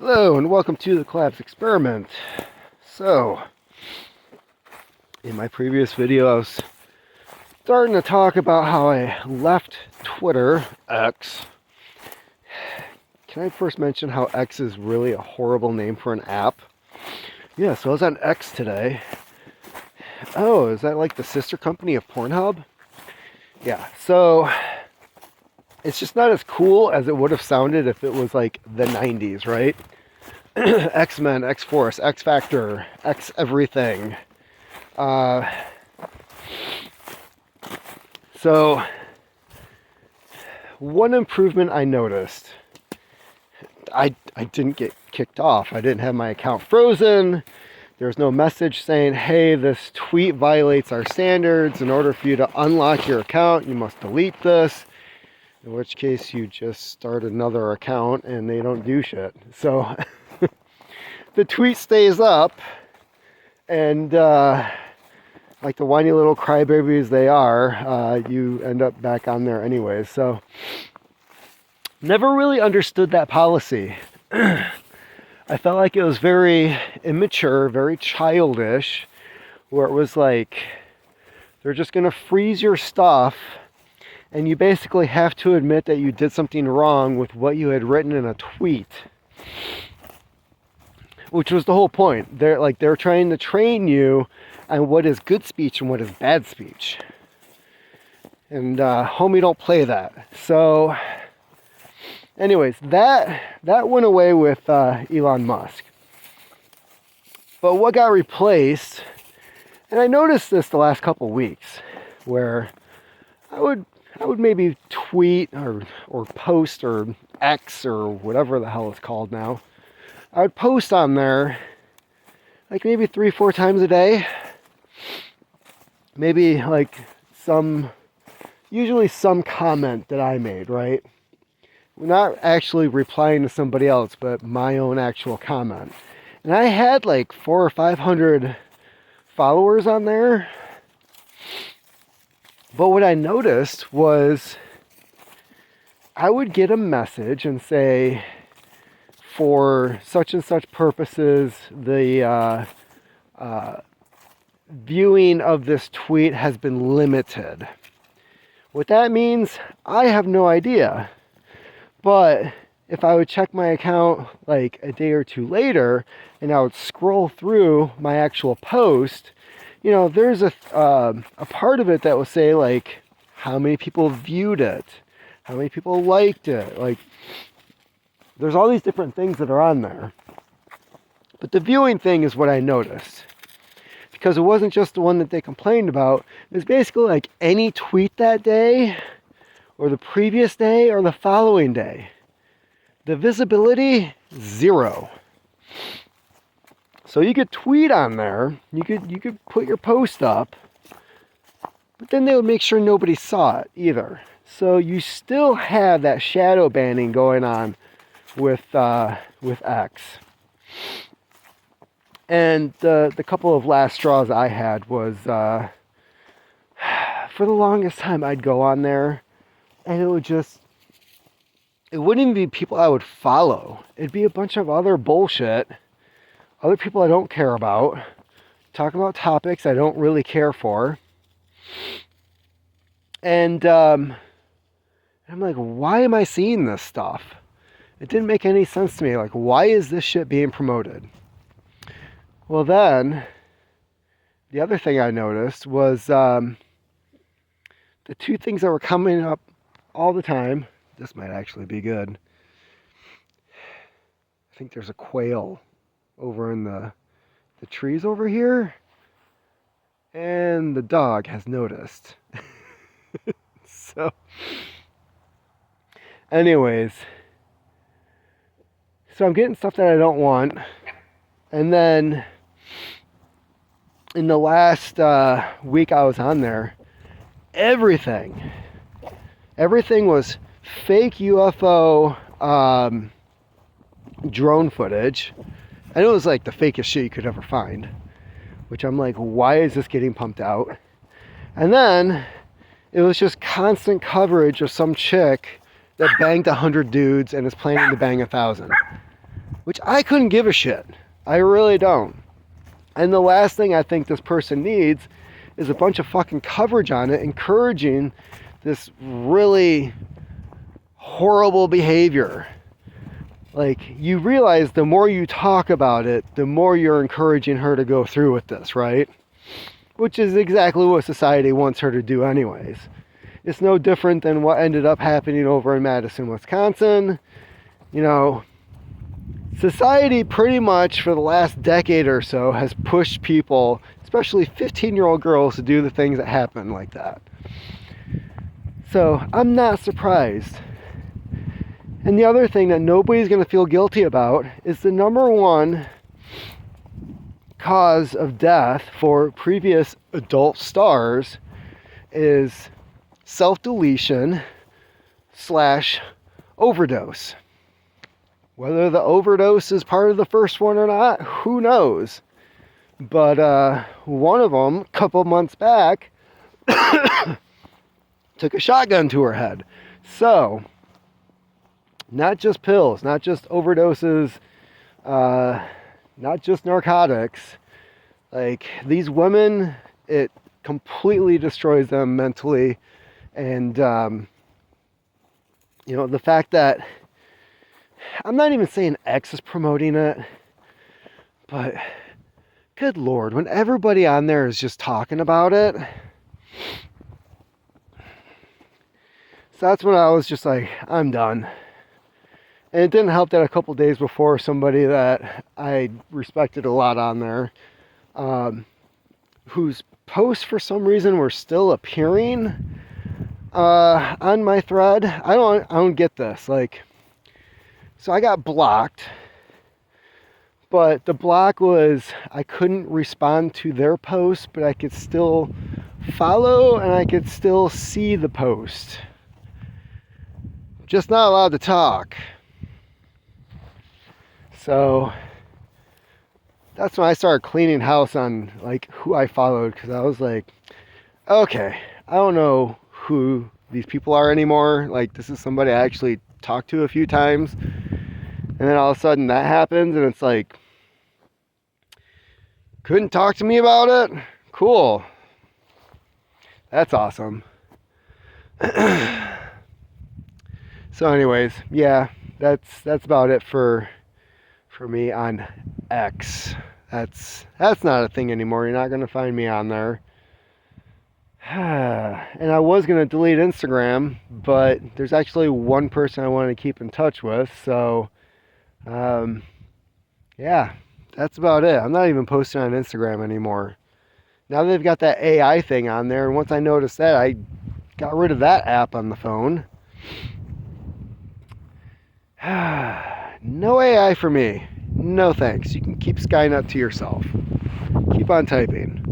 Hello and welcome to the Collapse Experiment. So, in my previous video I was starting to talk about how I left Twitter, X. Can I first mention how X is really a horrible name for an app? Yeah, so I was on X today. Oh, is that like the sister company of Pornhub? Yeah, so it's just not as cool as it would have sounded if it was like the 90s, right? X-Men, X-Force, X-Factor, X everything. So one improvement I noticed, I didn't get kicked off. I didn't have my account frozen. There's no message saying, hey, this tweet violates our standards. In order for you to unlock your account, you must delete this. In which case you just start another account and they don't do shit. So the tweet stays up, and like the whiny little crybabies they are, you end up back on there anyway. So never really understood that policy. I felt like it was very immature, very childish, where it was like they're just going to freeze your stuff and you basically have to admit that you did something wrong with what you had written in a tweet. Which was the whole point. They're trying to train you on what is good speech and what is bad speech. And homie, don't play that. So anyways, that went away with Elon Musk. But what got replaced, and I noticed this the last couple weeks, where I would maybe tweet or post or X or whatever the hell it's called now. I would post on there like maybe 3-4 times a day. Maybe like usually some comment that I made, right? Not actually replying to somebody else, but my own actual comment. And I had like 400 or 500 followers on there. But what I noticed was I would get a message and say, for such and such purposes, the viewing of this tweet has been limited. What that means, I have no idea. But if I would check my account like a day or two later and I would scroll through my actual post, you know, there's a part of it that will say like how many people viewed it, how many people liked it, like there's all these different things that are on there. But the viewing thing is what I noticed. Because it wasn't just the one that they complained about. It was basically like any tweet that day, or the previous day, or the following day. The visibility, 0. So you could tweet on there, you could put your post up, but then they would make sure nobody saw it either. So you still have that shadow banning going on with X. And the couple of last straws I had was, for the longest time I'd go on there and it wouldn't even be people I would follow. It'd be a bunch of other bullshit, other people I don't care about, talking about topics I don't really care for. And I'm like, why am I seeing this stuff? It didn't make any sense to me. Like, why is this shit being promoted? Well, then, the other thing I noticed was the two things that were coming up all the time. This might actually be good. I think there's a quail over in the trees over here. And the dog has noticed. So, anyways. So I'm getting stuff that I don't want. And then in the last week I was on there, everything was fake UFO drone footage. And it was like the fakest shit you could ever find. Which I'm like, why is this getting pumped out? And then it was just constant coverage of some chick that banged 100 dudes and is planning to bang 1,000. which I couldn't give a shit. I really don't. And the last thing I think this person needs is a bunch of fucking coverage on it, encouraging this really horrible behavior. Like, you realize the more you talk about it, the more you're encouraging her to go through with this, right? Which is exactly what society wants her to do anyways. It's no different than what ended up happening over in Madison, Wisconsin. You know, society pretty much for the last decade or so has pushed people, especially 15-year-old girls, to do the things that happen like that. So I'm not surprised. And the other thing that nobody's going to feel guilty about is the number one cause of death for previous adult stars is self-deletion / overdose. Whether the overdose is part of the first one or not, who knows? But one of them, a couple months back, took a shotgun to her head. So, not just pills, not just overdoses, not just narcotics. Like, these women, it completely destroys them mentally. And, you know, the fact that, I'm not even saying X is promoting it, but good Lord, when everybody on there is just talking about it. So that's when I was just like, I'm done. And it didn't help that a couple days before, somebody that I respected a lot on there, whose posts for some reason were still appearing on my thread. I don't get this. Like, so I got blocked, but the block was I couldn't respond to their post, but I could still follow and I could still see the post. Just not allowed to talk. So that's when I started cleaning house on like who I followed, because I was like, okay, I don't know who these people are anymore. Like, this is somebody I actually talked to a few times, and then all of a sudden that happens, and it's like, couldn't talk to me about it? Cool. That's awesome. So anyways, yeah, that's about it for me on X. That's not a thing anymore. You're not going to find me on there. And I was going to delete Instagram, but there's actually one person I want to keep in touch with. So, yeah, that's about it. I'm not even posting on Instagram anymore. Now they've got that AI thing on there, and once I noticed that, I got rid of that app on the phone. No AI for me. No thanks. You can keep Skynet to yourself. Keep on typing.